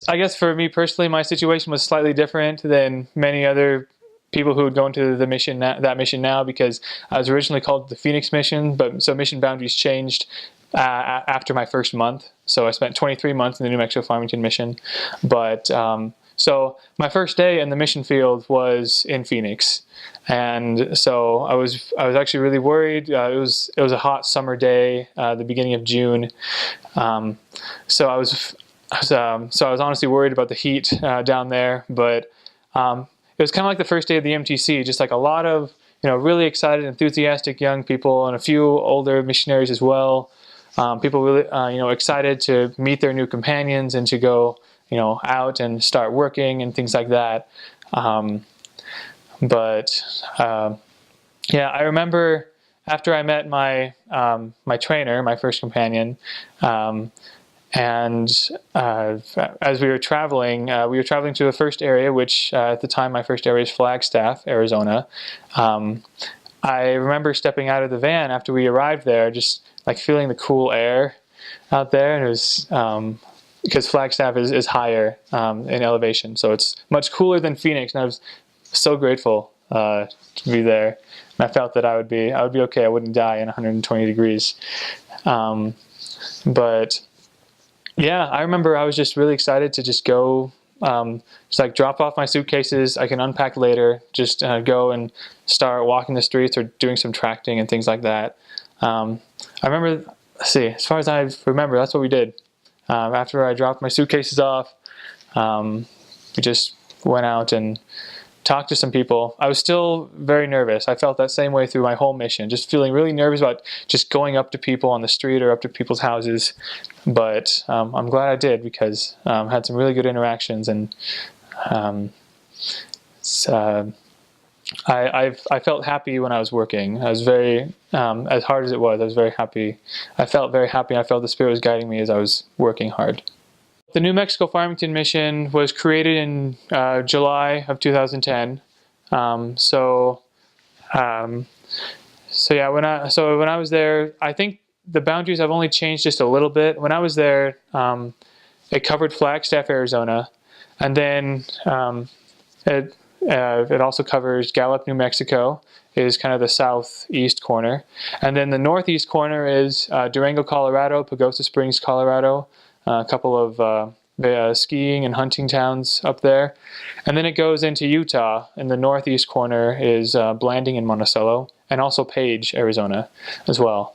I guess for me personally, my situation was slightly different than many other people who would go into the mission that mission now, because I was originally called the Phoenix mission, but so mission boundaries changed after my first month. So I spent 23 months in the New Mexico Farmington mission, but so my first day in the mission field was in Phoenix, and so I was actually really worried. It was a hot summer day, the beginning of June, so I was honestly worried about the heat down there, but it was kind of like the first day of the MTC, just like a lot of really excited, enthusiastic young people, and a few older missionaries as well. People really excited to meet their new companions and to go out and start working and things like that. But yeah, I remember after I met my trainer, my first companion. And as we were traveling to the first area, which at the time my first area is Flagstaff, Arizona. I remember stepping out of the van after we arrived there, just like feeling the cool air out there, and it was because Flagstaff is higher in elevation, so it's much cooler than Phoenix, and I was so grateful to be there. And I felt that I would be okay. I wouldn't die in 120 degrees, but. Yeah, I remember I was just really excited to just go, just like drop off my suitcases. I can unpack later, just go and start walking the streets or doing some tracting and things like that. I remember, let's see, as far as I remember, that's what we did. After I dropped my suitcases off, we just went out and talked to some people. I was still very nervous. I felt that same way through my whole mission, just feeling really nervous about just going up to people on the street or up to people's houses. But I'm glad I did, because I had some really good interactions, and I felt happy when I was working. I was very, as hard as it was, I was very happy. I felt very happy, and I felt the Spirit was guiding me as I was working hard. The New Mexico Farmington mission was created in July of 2010. So yeah, when I was there, I think the boundaries have only changed just a little bit. When I was there, it covered Flagstaff, Arizona, and then it also covers Gallup, New Mexico, is kind of the southeast corner, and then the northeast corner is Durango, Colorado, Pagosa Springs, Colorado. A couple of skiing and hunting towns up there. And then it goes into Utah, and the northeast corner is Blanding and Monticello, and also Page, Arizona as well.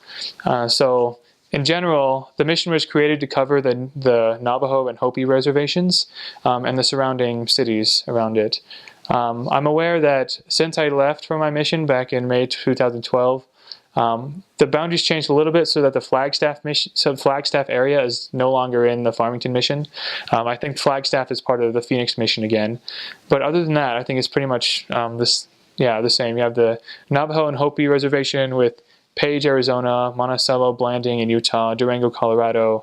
So in general, the mission was created to cover the Navajo and Hopi reservations and the surrounding cities around it. I'm aware that since I left for my mission back in May 2012, the boundaries changed a little bit so that the Flagstaff area is no longer in the Farmington mission. I think Flagstaff is part of the Phoenix mission again, but other than that, I think it's pretty much the same. You have the Navajo and Hopi reservation with Page, Arizona, Monticello, Blanding in Utah, Durango, Colorado,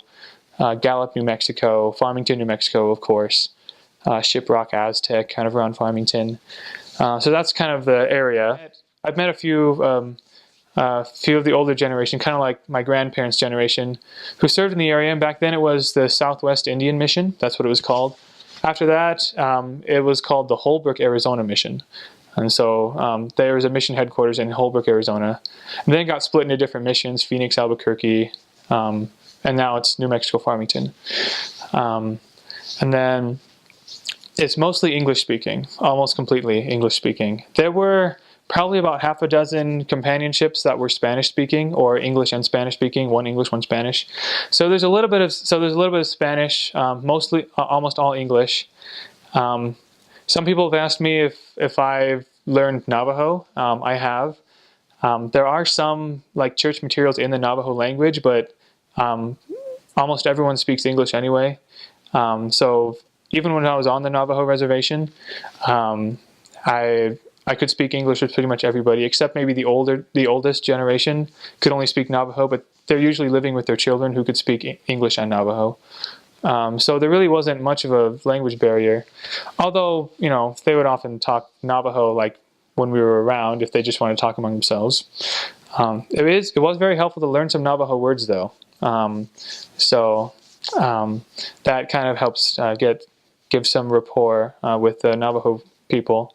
Gallup, New Mexico, Farmington, New Mexico, of course, Shiprock, Aztec, kind of around Farmington. So that's kind of the area. I've met a few of the older generation, kind of like my grandparents' generation, who served in the area. And back then it was the Southwest Indian Mission. That's what it was called. After that, it was called the Holbrook, Arizona Mission. And so there was a mission headquarters in Holbrook, Arizona. And then it got split into different missions, Phoenix, Albuquerque, and now it's New Mexico Farmington. And then it's mostly English-speaking, almost completely English-speaking. There were probably about half a dozen companionships that were Spanish-speaking, or English and Spanish-speaking, one English, one Spanish. So there's a little bit of Spanish, mostly almost all English. Some people have asked me if I've learned Navajo. I have. There are some like church materials in the Navajo language, but almost everyone speaks English anyway. So even when I was on the Navajo reservation, I could speak English with pretty much everybody, except maybe the oldest generation could only speak Navajo, but they're usually living with their children who could speak English and Navajo. So there really wasn't much of a language barrier, although, they would often talk Navajo like when we were around if they just wanted to talk among themselves. It was very helpful to learn some Navajo words though. So that kind of helps give some rapport with the Navajo people.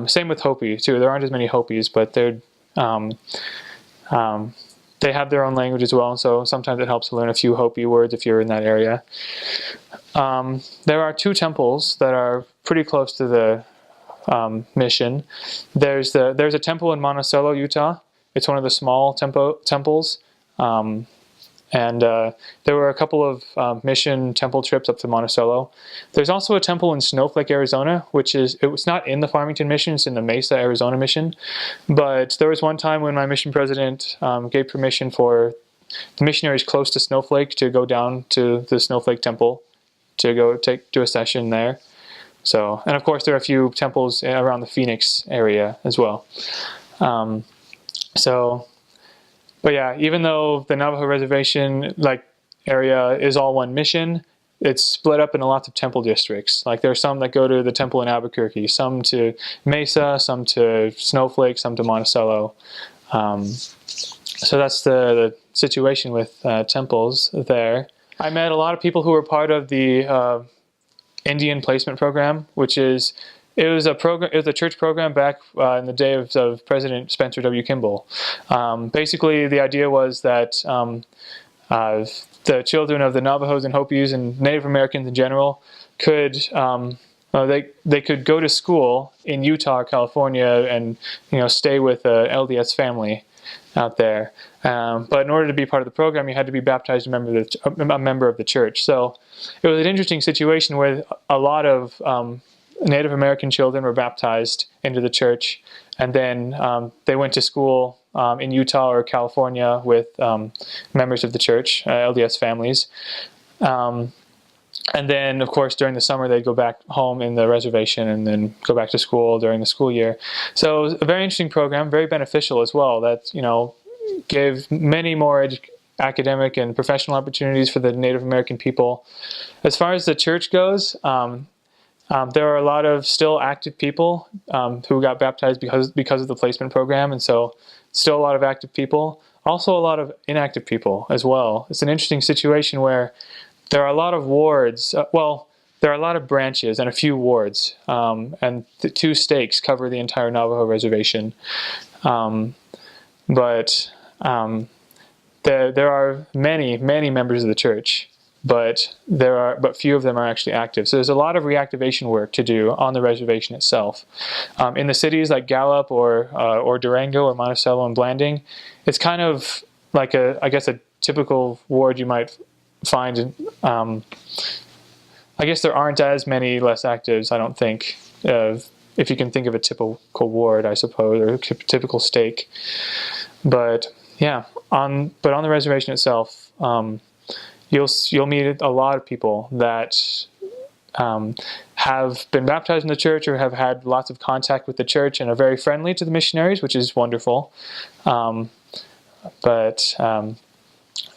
Same with Hopi too. There aren't as many Hopis, but they have their own language as well, so sometimes it helps to learn a few Hopi words if you're in that area. There are 2 temples that are pretty close to the mission. There's a temple in Monticello, Utah. It's one of the small temples. And there were a couple of mission temple trips up to Monticello. There's also a temple in Snowflake, Arizona, it was not in the Farmington mission, it's in the Mesa, Arizona mission. But there was one time when my mission president gave permission for the missionaries close to Snowflake to go down to the Snowflake temple to go do a session there. So, and of course there are a few temples around the Phoenix area as well. But yeah, even though the Navajo reservation area is all one mission, it's split up into lots of temple districts. Like there are some that go to the temple in Albuquerque, some to Mesa, some to Snowflake, some to Monticello. So that's the situation with temples there. I met a lot of people who were part of the Indian Placement Program, it was a church program back in the day of President Spencer W. Kimball. Basically, the idea was that the children of the Navajos and Hopis and Native Americans in general could they could go to school in Utah or California and stay with an LDS family out there. But in order to be part of the program, you had to be baptized a member of the church. So it was an interesting situation where a lot of Native American children were baptized into the church, and then they went to school in Utah or California with members of the church, LDS families. And then, of course, during the summer, they'd go back home in the reservation and then go back to school during the school year. So it was a very interesting program, very beneficial as well, that, gave many more academic and professional opportunities for the Native American people. As far as the church goes, there are a lot of still active people who got baptized because of the placement program, and so still a lot of active people. Also a lot of inactive people as well. It's an interesting situation where there are a lot of wards, there are a lot of branches and a few wards, and the 2 stakes cover the entire Navajo reservation. But there are many members of the church, but few of them are actually active. So there's a lot of reactivation work to do on the reservation itself. In the cities like Gallup or Durango or Monticello and Blanding, it's kind of like I guess a typical ward you might find. I guess there aren't as many less actives, I don't think, if you can think of a typical ward, I suppose, or a typical stake. But yeah, on the reservation itself, you'll meet a lot of people that have been baptized in the church or have had lots of contact with the church and are very friendly to the missionaries, which is wonderful. But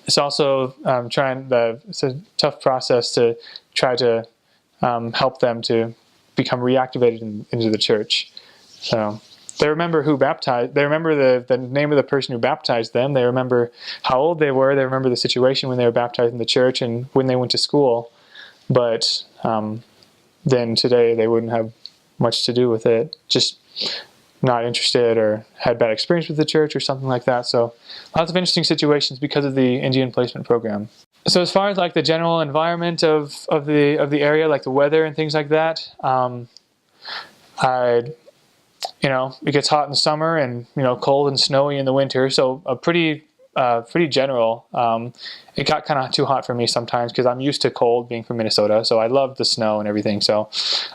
it's also it's a tough process to try to help them to become reactivated into the church. So they remember who baptized. They remember the name of the person who baptized them. They remember how old they were. They remember the situation when they were baptized in the church and when they went to school. But then today they wouldn't have much to do with it. Just not interested or had bad experience with the church or something like that. So lots of interesting situations because of the Indian Placement Program. So as far as like the general environment of the area, like the weather and things like that, it gets hot in the summer and cold and snowy in the winter. So a pretty general. It got kind of too hot for me sometimes because I'm used to cold, being from Minnesota. So I love the snow and everything. So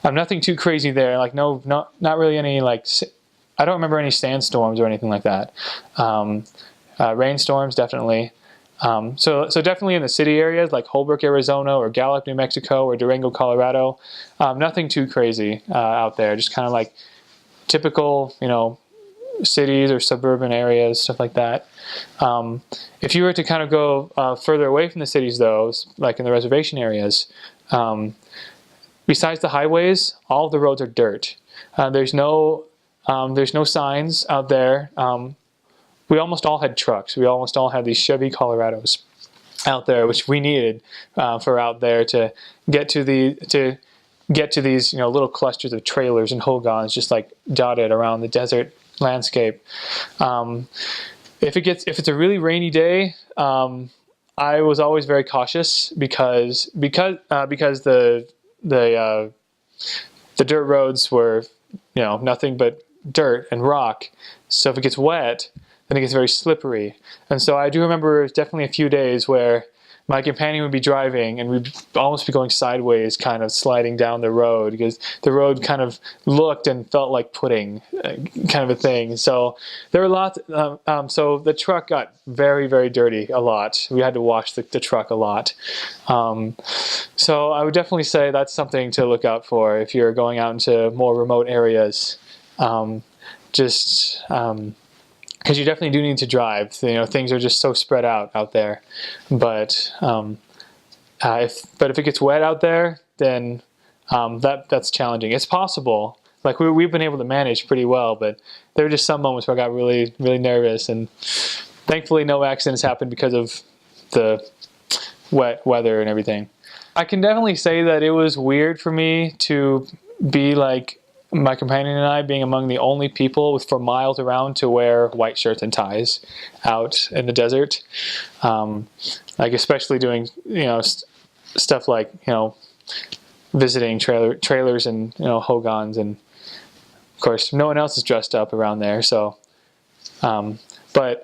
I'm nothing too crazy there. Like not really any I don't remember any sandstorms or anything like that. Rainstorms definitely. So definitely in the city areas like Holbrook, Arizona, or Gallup, New Mexico, or Durango, Colorado, nothing too crazy out there. Just kind of like typical, cities or suburban areas, stuff like that. If you were to kind of go further away from the cities, though, like in the reservation areas, besides the highways, all of the roads are dirt. There's no signs out there. We almost all had trucks. We almost all had these Chevy Colorados. out there, which we needed for out there to get to these little clusters of trailers and hogans just like dotted around the desert landscape. If it's a really rainy day, I was always very cautious because the dirt roads were nothing but dirt and rock. So if it gets wet, then it gets very slippery. And so I do remember definitely a few days where my companion would be driving and we'd almost be going sideways, kind of sliding down the road because the road kind of looked and felt like pudding, kind of a thing. So there were lots. So the truck got very, very dirty a lot. We had to wash the truck a lot. So I would definitely say that's something to look out for if you're going out into more remote areas. Because you definitely do need to drive. Things are just so spread out there. But if it gets wet out there, then that's challenging. It's possible. Like we've been able to manage pretty well, but there were just some moments where I got really, really nervous, and thankfully no accidents happened because of the wet weather and everything. I can definitely say that it was weird for me to be like my companion and I being among the only people for miles around to wear white shirts and ties out in the desert. Like especially doing, stuff like, visiting trailers and, hogans, and of course no one else is dressed up around there. So, so I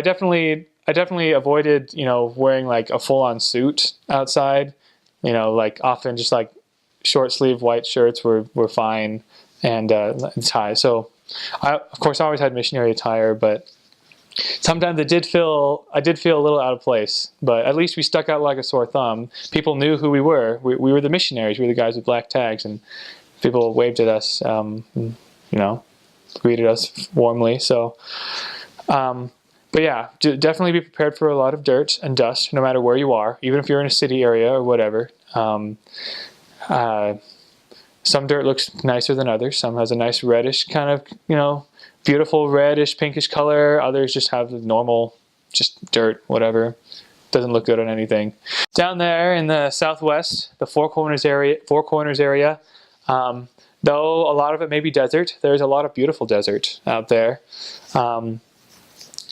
definitely avoided, wearing like a full on suit outside, like often just like short sleeve white shirts were fine, and ties. So I of course always had missionary attire, but sometimes I did feel a little out of place. But at least we stuck out like a sore thumb. People knew who we were. We were the missionaries. We were the guys with black tags, and people waved at us, greeted us warmly. So, but yeah, definitely be prepared for a lot of dirt and dust, no matter where you are, even if you're in a city area or whatever. Some dirt looks nicer than others. Some has a nice reddish kind of, beautiful reddish pinkish color. Others just have the normal, just dirt, whatever. Doesn't look good on anything. Down there in the southwest, the Four Corners area, though a lot of it may be desert, there's a lot of beautiful desert out there.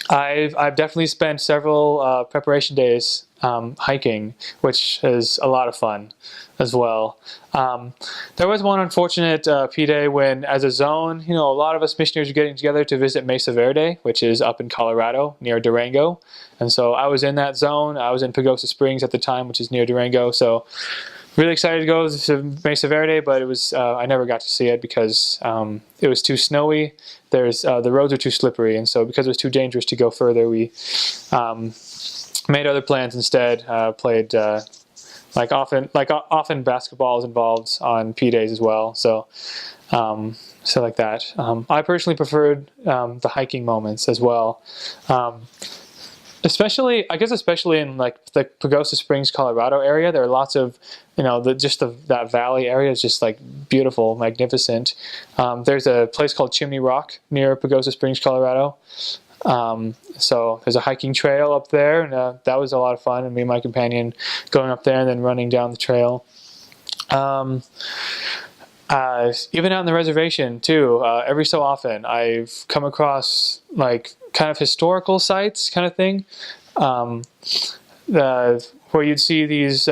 I've definitely spent several preparation days hiking, which is a lot of fun as well. There was one unfortunate P-Day when, as a zone, a lot of us missionaries were getting together to visit Mesa Verde, which is up in Colorado near Durango. And so I was in that zone. I was in Pagosa Springs at the time, which is near Durango. So really excited to go to Mesa Verde, but it was I never got to see it because it was too snowy. The roads are too slippery, and so because it was too dangerous to go further, we made other plans instead. Played often basketball is involved on P days as well. So like that. I personally preferred the hiking moments as well. Especially in like the Pagosa Springs, Colorado area, there are lots of, that valley area is just like beautiful, magnificent. There's a place called Chimney Rock near Pagosa Springs, Colorado. So there's a hiking trail up there, and that was a lot of fun. And me and my companion going up there and then running down the trail. Even out on the reservation too, every so often I've come across like kind of historical sites kind of thing, where you'd see these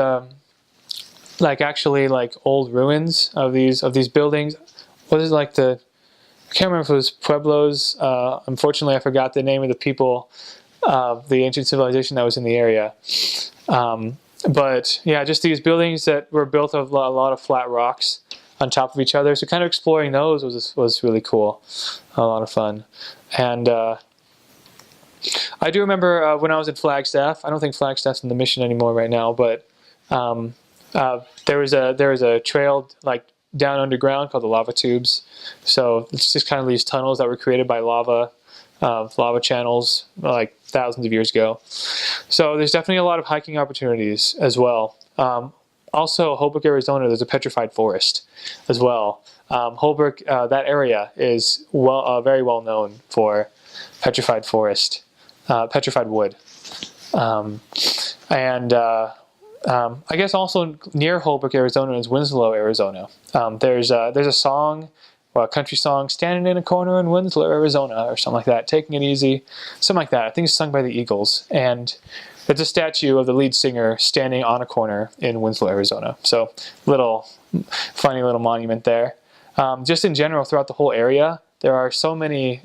actually old ruins of these buildings. What is I can't remember if it was pueblos. Unfortunately, I forgot the name of the people of the ancient civilization that was in the area. But yeah, just these buildings that were built of a lot of flat rocks on top of each other. So kind of exploring those was really cool, a lot of fun. And I do remember when I was in Flagstaff. I don't think Flagstaff's in the mission anymore right now, but there was a trail down underground called the lava tubes. So it's just kind of these tunnels that were created by lava channels thousands of years ago. So there's definitely a lot of hiking opportunities as well. Also, Holbrook, Arizona, there's a petrified forest as well. Holbrook, that area is very well known for petrified wood. And I guess also near Holbrook, Arizona is Winslow, Arizona. There's a song, a country song, "Standing in a Corner in Winslow, Arizona," or something like that, "Taking It Easy," something like that. I think it's sung by the Eagles. And it's a statue of the lead singer standing on a corner in Winslow, Arizona. So funny little monument there. Just in general, throughout the whole area, there are so many,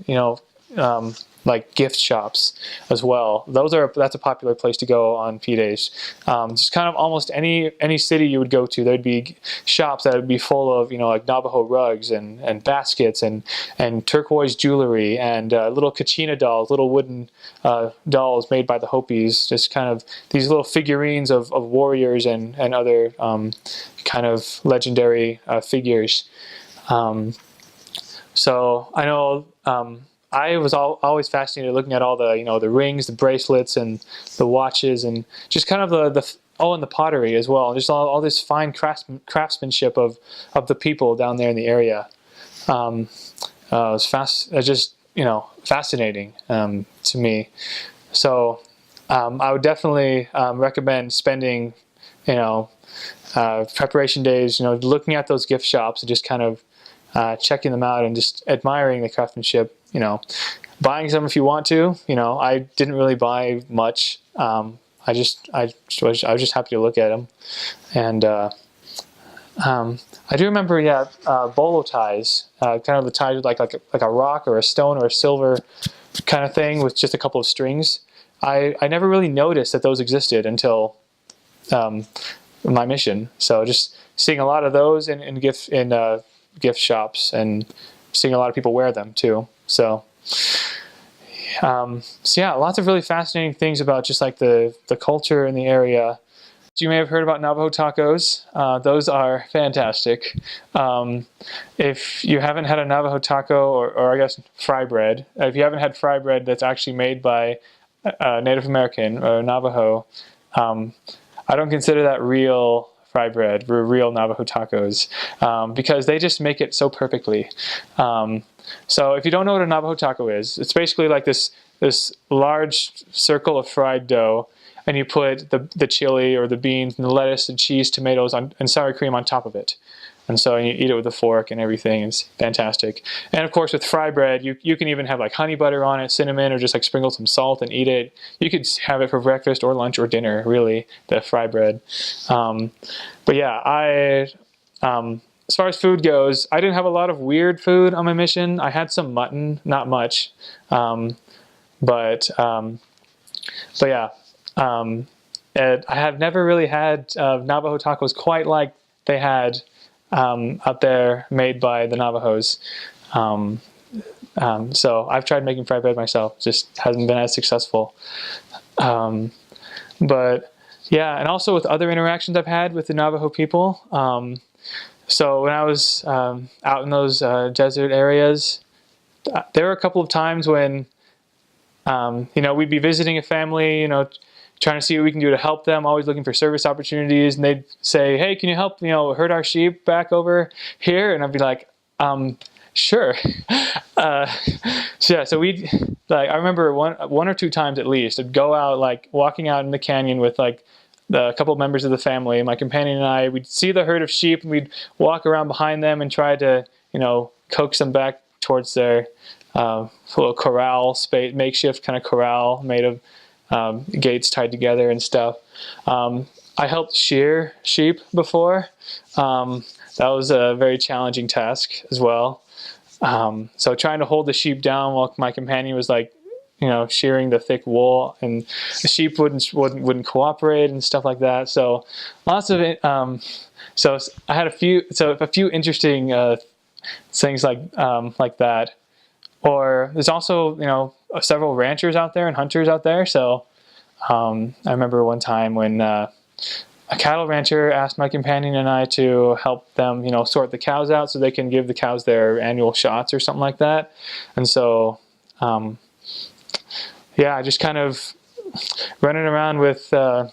like gift shops as well. That's a popular place to go on P-Days. Just kind of almost any city you would go to, there'd be shops that would be full of, like Navajo rugs and baskets and turquoise jewelry and little Kachina dolls, little wooden dolls made by the Hopis, just kind of these little figurines of warriors and other kind of legendary figures. So I know I was always fascinated looking at all the the rings, the bracelets, and the watches, and just kind of and the pottery as well. Just all this fine craftsmanship of the people down there in the area. It was fascinating to me. So I would definitely recommend spending preparation days looking at those gift shops and just kind of checking them out and just admiring the craftsmanship. Buying some if you want to. I didn't really buy much. I was just happy to look at them. And I do remember, bolo ties, kind of the ties with like a rock or a stone or a silver kind of thing with just a couple of strings. I never really noticed that those existed until my mission. So just seeing a lot of those in gift shops and seeing a lot of people wear them too. So yeah, lots of really fascinating things about just like the culture in the area. You may have heard about Navajo tacos. Those are fantastic. If you haven't had a Navajo taco, or I guess fry bread, if you haven't had fry bread that's actually made by a Native American or Navajo, I don't consider that real fry bread, real Navajo tacos, because they just make it so perfectly. So if you don't know what a Navajo taco is, it's basically like this large circle of fried dough, and you put the chili or the beans and the lettuce and cheese, tomatoes, and sour cream on top of it. And so you eat it with a fork and everything. It's fantastic. And of course with fry bread, you can even have like honey butter on it, cinnamon, or just like sprinkle some salt and eat it. You could have it for breakfast or lunch or dinner, really, the fry bread. But yeah, as far as food goes, I didn't have a lot of weird food on my mission. I had some mutton, not much. But yeah, I have never really had Navajo tacos quite like they had out there made by the Navajos. So I've tried making fry bread myself, just hasn't been as successful. But yeah, and also with other interactions I've had with the Navajo people. So when I was out in those desert areas, there were a couple of times when we'd be visiting a family, trying to see what we can do to help them, always looking for service opportunities, and they'd say, "Hey, can you help, herd our sheep back over here?" And I'd be like, "Sure." So we'd, I remember one or two times at least, I'd go out, walking out in the canyon with a couple of members of the family, my companion and I. We'd see the herd of sheep, and we'd walk around behind them and try to, coax them back towards their little corral space, makeshift kind of corral made of gates tied together and stuff. I helped shear sheep before. That was a very challenging task as well. So trying to hold the sheep down while my companion was shearing the thick wool, and the sheep wouldn't cooperate and stuff like that. So lots of it. So I had a few interesting things like that. Or there's also several ranchers out there and hunters out there. So I remember one time when a cattle rancher asked my companion and I to help them sort the cows out so they can give the cows their annual shots or something like that. And so yeah, just kind of running around with other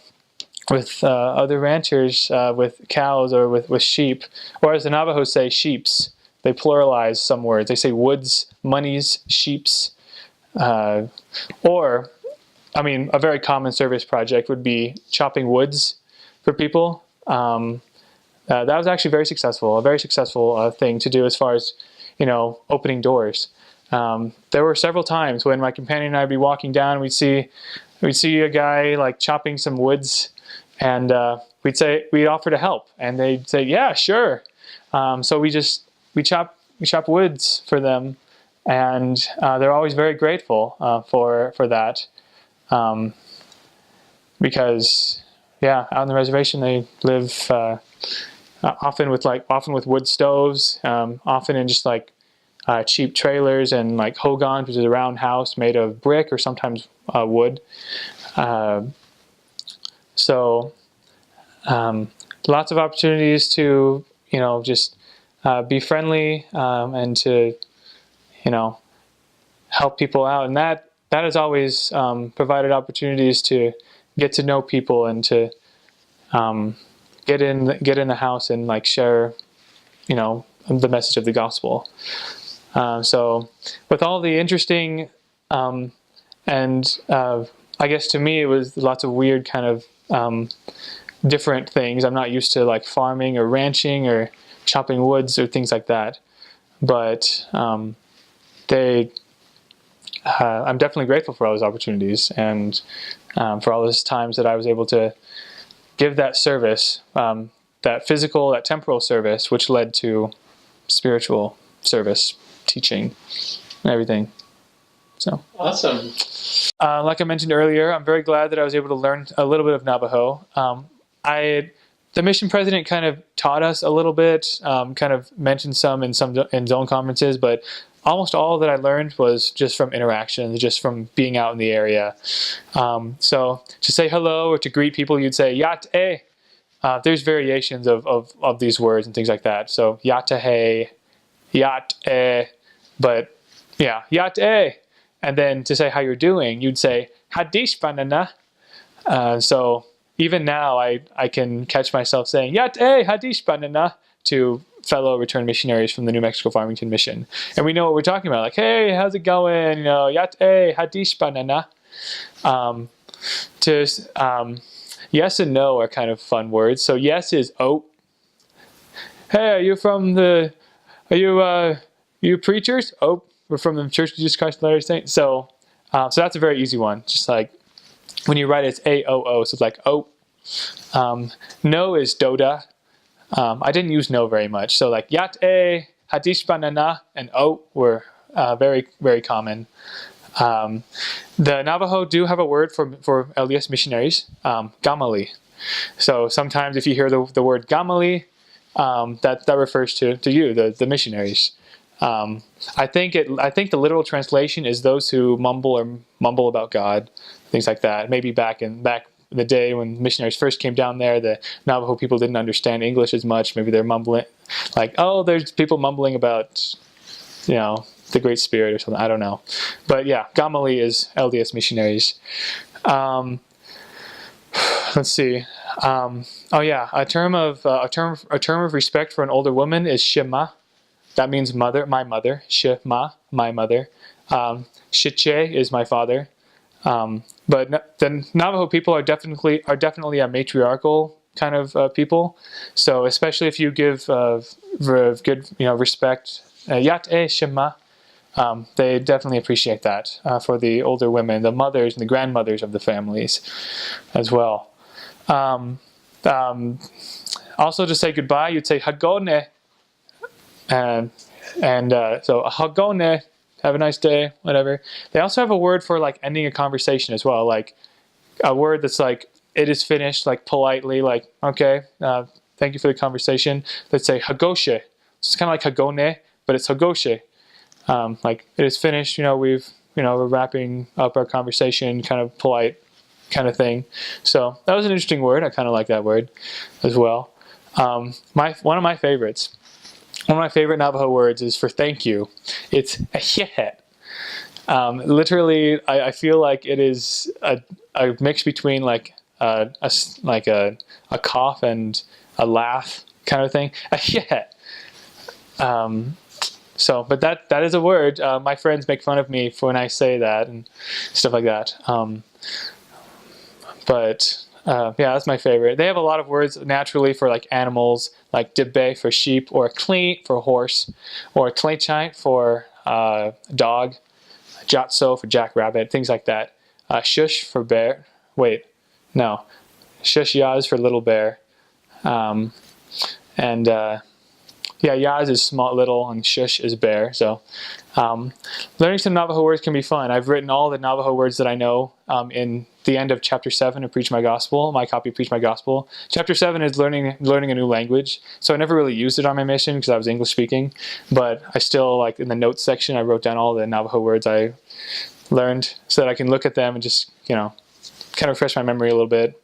ranchers with cows or with sheep, or as the Navajos say, sheeps. They pluralize some words. They say woods, monies, sheeps, or a very common service project would be chopping woods for people. That was actually a very successful thing to do as far as, opening doors. There were several times when my companion and I would be walking down, we'd see a guy like chopping some woods, and we'd offer to help, and they'd say, yeah, sure. So we chop woods for them, and they're always very grateful for that, because out on the reservation they live often with wood stoves, often in just like cheap trailers and like hogans, which is a round house made of brick or sometimes wood. So lots of opportunities to just be friendly, and to help people out, and that has always provided opportunities to get to know people and to get in the house and like share the message of the gospel. So with all the interesting and I guess to me it was lots of weird kind of different things. I'm not used to like farming or ranching or chopping woods or things like that, but I'm definitely grateful for all those opportunities, and for all those times that I was able to give that service, that physical, that temporal service, which led to spiritual service, teaching, and everything. So awesome. Like I mentioned earlier, I'm very glad that I was able to learn a little bit of Navajo. The mission president kind of taught us a little bit, kind of mentioned some in zone conferences, but almost all that I learned was just from interactions, just from being out in the area. So to say hello or to greet people, you'd say yat e. There's variations of these words and things like that. So yat he, yat e, but yeah, yat e. And then to say how you're doing, you'd say hadish banana. So even now, I can catch myself saying yat e hadish banana to fellow returned missionaries from the New Mexico Farmington mission, and we know what we're talking about. Like, hey, how's it going? Yat e hadish banana. Yes and no are kind of fun words. So yes is oh. Hey, are you preachers? Oh, we're from the Church of Jesus Christ of Latter-day Saints. So that's a very easy one. Just like when you write it, it's A-O-O, so it's like oh. No is doda. I didn't use no very much. So like yat e, hadish banana, and oh were very, very common. The Navajo do have a word for LDS missionaries, gamali. So sometimes if you hear the word gamali, that refers to you, the missionaries. I think the literal translation is those who mumble about God, things like that. Maybe back in the day when missionaries first came down there, the Navajo people didn't understand English as much. Maybe they're mumbling, like, oh, there's people mumbling about, the Great Spirit or something. I don't know, but yeah, Gamali is LDS missionaries. Let's see. A term of respect for an older woman is shema. That means mother, my mother. Shema, my mother. Shiche is my father. But the Navajo people are definitely a matriarchal kind of people. So especially if you give good respect, yat e shema, they definitely appreciate that for the older women, the mothers and the grandmothers of the families, as well. Also, to say goodbye, you'd say hagone, and so hagone. Have a nice day, whatever. They also have a word for like ending a conversation as well, like a word that's like, it is finished, like politely, like, okay, thank you for the conversation. Let's say hagoshe. It's kind of like hagone, but it's hagoshe. Like, it is finished, we're wrapping up our conversation, kind of polite kind of thing. So that was an interesting word. I kind of like that word as well. One of my favorites. One of my favorite Navajo words is for thank you. It's ahihet. Literally, I feel like it is a mix between like a cough and a laugh kind of thing. Ahihet. But that is a word. My friends make fun of me for when I say that and stuff like that. yeah, that's my favorite. They have a lot of words naturally for like animals, like dibbe for sheep, or kli for horse, or tlechai for dog, jatso for jackrabbit, things like that. Shush for bear. Wait, no. Shush yaz for little bear. And yeah, yaz is small, little, and shush is bear. So learning some Navajo words can be fun. I've written all the Navajo words that I know in the end of chapter 7 of Preach My Gospel, my copy of Preach My Gospel. Chapter 7 is learning a new language. So I never really used it on my mission because I was English speaking, but I still, like in the notes section, I wrote down all the Navajo words I learned so that I can look at them and just, kind of refresh my memory a little bit.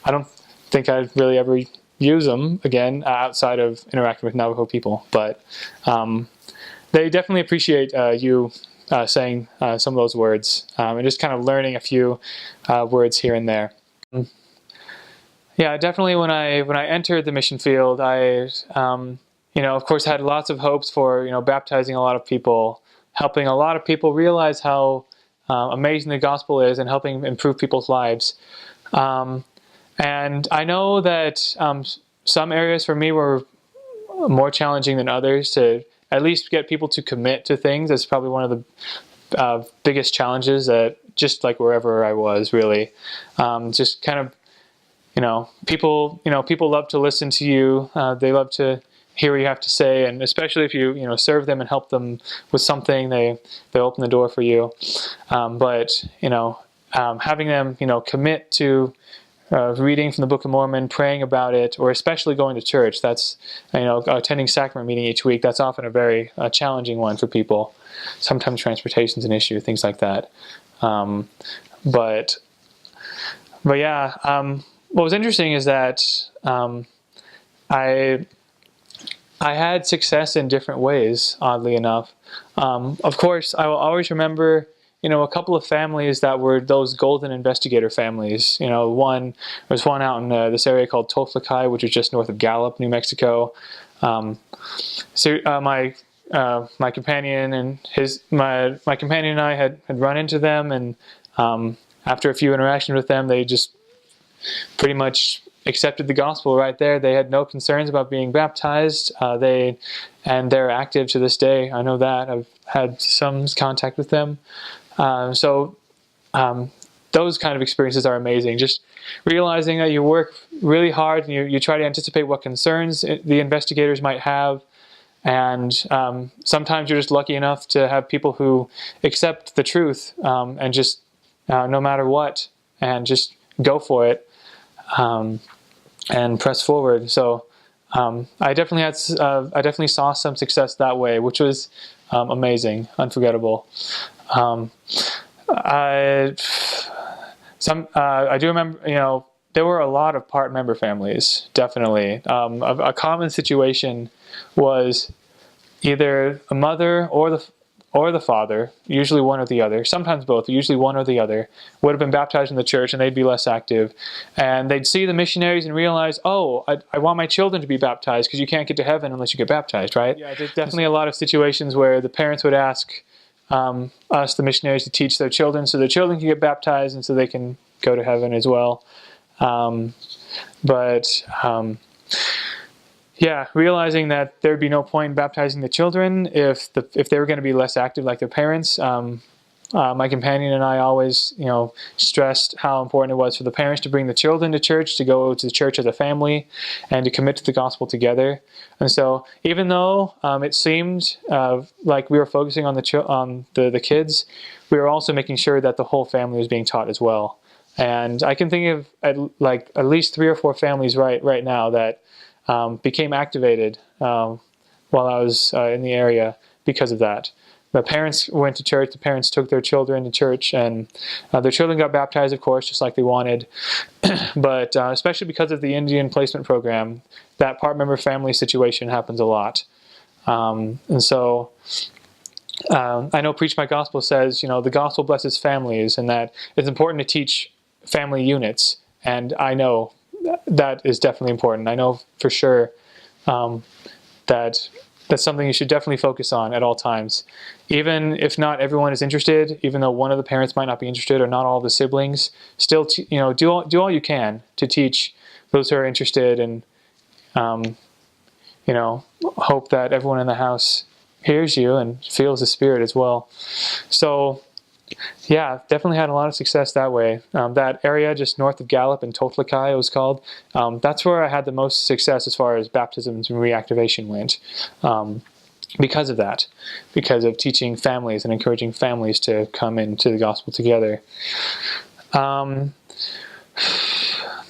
I don't think I'd really ever use them again outside of interacting with Navajo people, but they definitely appreciate you saying some of those words and just kind of learning a few words here and there. Yeah, definitely when I entered the mission field, I of course had lots of hopes for baptizing a lot of people, helping a lot of people realize how amazing the gospel is and helping improve people's lives. And I know that some areas for me were more challenging than others. To at least get people to commit to things is probably one of the biggest challenges, that just like wherever I was, really. Just kind of, people love to listen to you. They love to hear what you have to say, and especially if you serve them and help them with something, they open the door for you. But having them commit to reading from the Book of Mormon, praying about it, or especially going to church. That's attending sacrament meeting each week. That's often a very challenging one for people. Sometimes transportation's an issue, things like that. But yeah, what was interesting is that I had success in different ways, oddly enough. Of course, I will always remember a couple of families that were those golden investigator families. There was one out in this area called Toflakai, which is just north of Gallup, New Mexico. My companion and my companion and I had run into them, and after a few interactions with them, they just pretty much accepted the gospel right there. They had no concerns about being baptized. They're active to this day. I know that. I've had some contact with them. Those kind of experiences are amazing. Just realizing that you work really hard and you try to anticipate what concerns the investigators might have, and sometimes you're just lucky enough to have people who accept the truth and just no matter what, and just go for it and press forward. So I definitely saw some success that way, which was amazing, unforgettable. I do remember, there were a lot of part member families, definitely. A common situation was either a mother or the father, usually one or the other, sometimes both, but usually one or the other, would have been baptized in the church, and they'd be less active. And they'd see the missionaries and realize, oh, I want my children to be baptized, because you can't get to heaven unless you get baptized, right? Yeah, there's definitely a lot of situations where the parents would ask us, the missionaries, to teach their children so their children can get baptized and so they can go to heaven as well. Yeah, realizing that there'd be no point in baptizing the children if they were going to be less active like their parents. My companion and I always, stressed how important it was for the parents to bring the children to church, to go to the church as a family, and to commit to the gospel together. And so, even though it seemed like we were focusing on the kids, we were also making sure that the whole family was being taught as well. And I can think of at least 3 or 4 families right now that became activated while I was in the area because of that. The parents went to church, the parents took their children to church, and their children got baptized, of course, just like they wanted. But especially because of the Indian placement program, that part member family situation happens a lot. And so I know Preach My Gospel says, the gospel blesses families, and that it's important to teach family units. And I know that is definitely important. I know for sure that that's something you should definitely focus on at all times. Even if not everyone is interested, even though one of the parents might not be interested or not all the siblings, still, do all you can to teach those who are interested, and hope that everyone in the house hears you and feels the Spirit as well. So, yeah, definitely had a lot of success that way. That area just north of Gallup in Totlakai, it was called, that's where I had the most success as far as baptisms and reactivation went. Because of that, because of teaching families and encouraging families to come into the gospel together.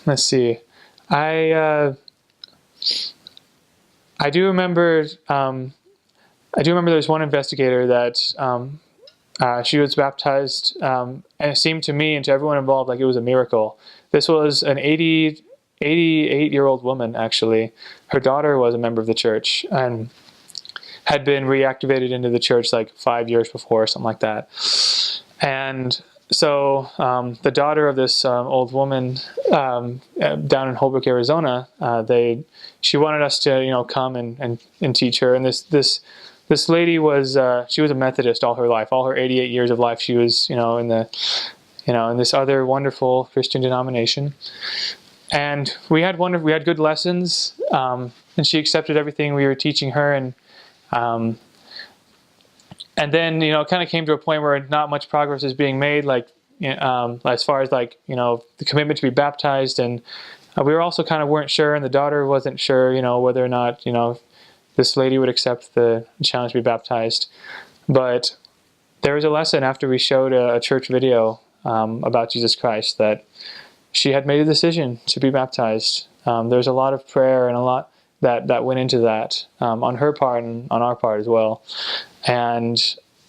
Let's see. I do remember. There's one investigator that she was baptized, and it seemed to me and to everyone involved like it was a miracle. This was an 88-year-old woman, actually. Her daughter was a member of the church and had been reactivated into the church like 5 years before, or something like that. And so the daughter of this old woman down in Holbrook, Arizona, she wanted us to come and teach her. And this lady was she was a Methodist all her life, all her 88 years of life. She was in this other wonderful Christian denomination. And we had good lessons, and she accepted everything we were teaching her, and then it kind of came to a point where not much progress is being made, like as far as the commitment to be baptized, and we were also kind of weren't sure, and the daughter wasn't sure whether or not this lady would accept the challenge to be baptized. But there was a lesson after we showed a church video about Jesus Christ that she had made a decision to be baptized. There's a lot of prayer and a lot that went into that on her part and on our part as well. And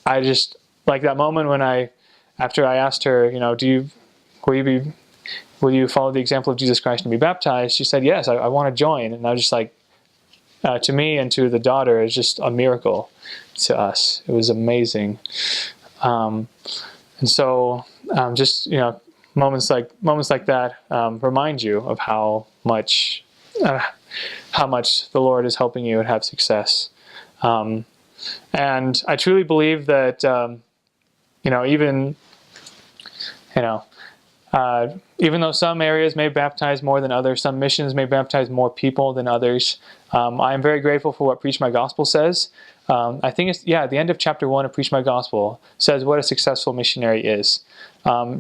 I just, like that moment when after I asked her, will you follow the example of Jesus Christ and be baptized? She said, yes, I want to join. And I was just like, to me and to the daughter, it's just a miracle to us. It was amazing. And so just, moments like that remind you of how much the Lord is helping you and have success. And I truly believe that, even though some areas may baptize more than others, some missions may baptize more people than others, I am very grateful for what Preach My Gospel says. I think it's, at the end of chapter 1 of Preach My Gospel says what a successful missionary is.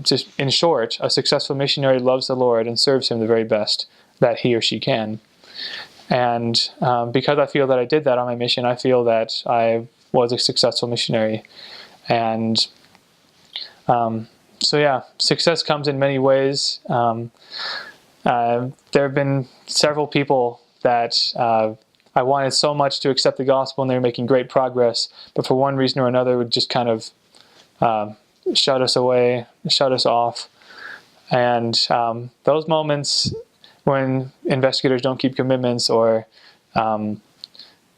Just in short, a successful missionary loves the Lord and serves Him the very best that he or she can. And because I feel that I did that on my mission, I feel that I was a successful missionary. And success comes in many ways. There have been several people that I wanted so much to accept the gospel, and they were making great progress, but for one reason or another would just kind of shut us away, shut us off. And those moments when investigators don't keep commitments, or for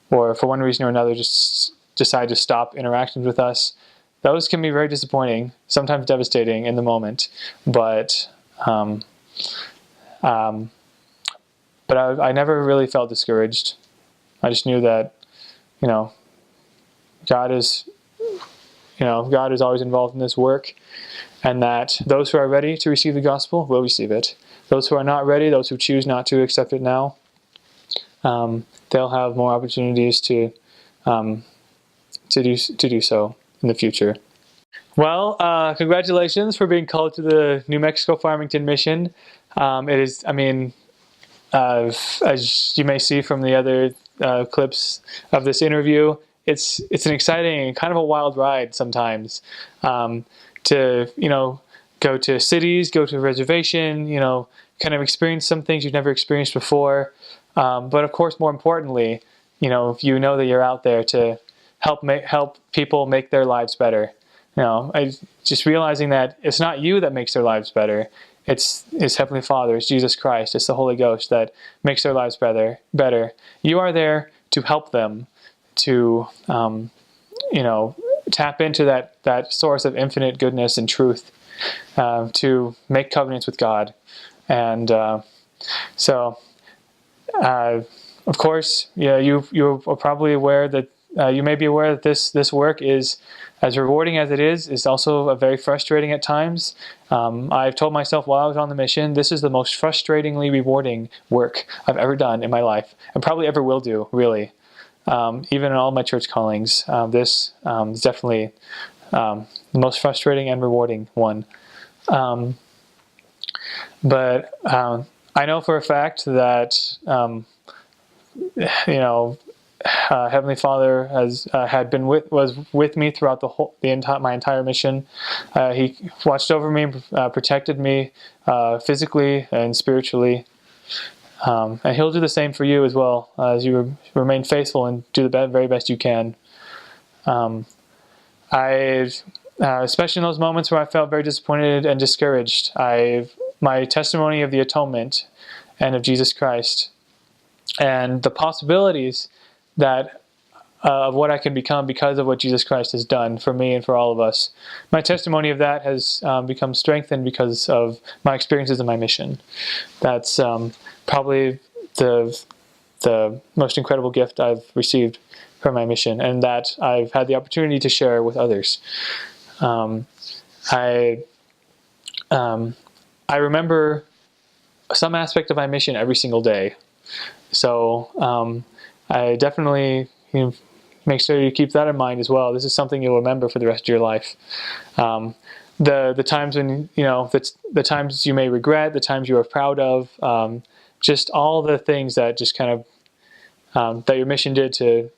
one reason or another just decide to stop interactions with us, those can be very disappointing, sometimes devastating in the moment. But I never really felt discouraged. I just knew that, God is always involved in this work, and that those who are ready to receive the gospel will receive it. Those who are not ready, those who choose not to accept it now, they'll have more opportunities to do so in the future. Well, congratulations for being called to the New Mexico Farmington mission. It is, as you may see from the other clips of this interview, it's an exciting and kind of a wild ride sometimes. To go to cities, go to a reservation, kind of experience some things you've never experienced before. But of course, more importantly, if you know that you're out there to help people make their lives better. Just realizing that it's not you that makes their lives better. It's Heavenly Father, it's Jesus Christ, it's the Holy Ghost that makes their lives better. You are there to help them to, tap into that source of infinite goodness and truth, to make covenants with God. And Of course, yeah, you are probably aware that you may be aware that this work is, as rewarding as it is also very frustrating at times. I've told myself while I was on the mission, this is the most frustratingly rewarding work I've ever done in my life, and probably ever will do, really. Even in all my church callings, this is definitely the most frustrating and rewarding one. But I know for a fact that Heavenly Father was with me throughout my entire mission. He watched over me, protected me physically and spiritually, and He'll do the same for you as well, as you remain faithful and do the very best you can. Especially in those moments where I felt very disappointed and discouraged, my testimony of the atonement and of Jesus Christ, and the possibilities that of what I can become because of what Jesus Christ has done for me and for all of us. My testimony of that has become strengthened because of my experiences in my mission. That's probably the most incredible gift I've received from my mission, and that I've had the opportunity to share with others. I remember some aspect of my mission every single day. So I definitely make sure you keep that in mind as well. This is something you'll remember for the rest of your life. The times when the times you may regret, the times you are proud of, just all the things that just kind of that your mission did to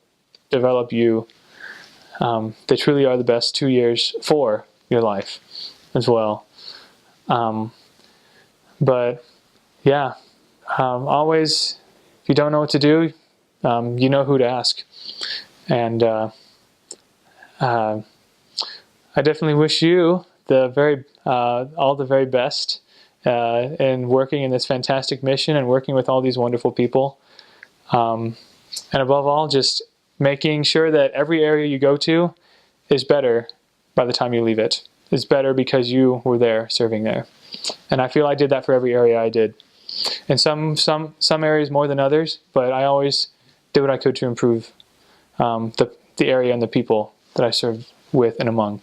develop you. They truly are the best 2 years for your life as well. But yeah, always, if you don't know what to do, you know who to ask. And I definitely wish you all the very best in working in this fantastic mission and working with all these wonderful people. And above all, just making sure that every area you go to is better by the time you leave it. It's better because you were there, serving there. And I feel I did that for every area I did. In some areas more than others, but I always did what I could to improve the area and the people that I served with and among.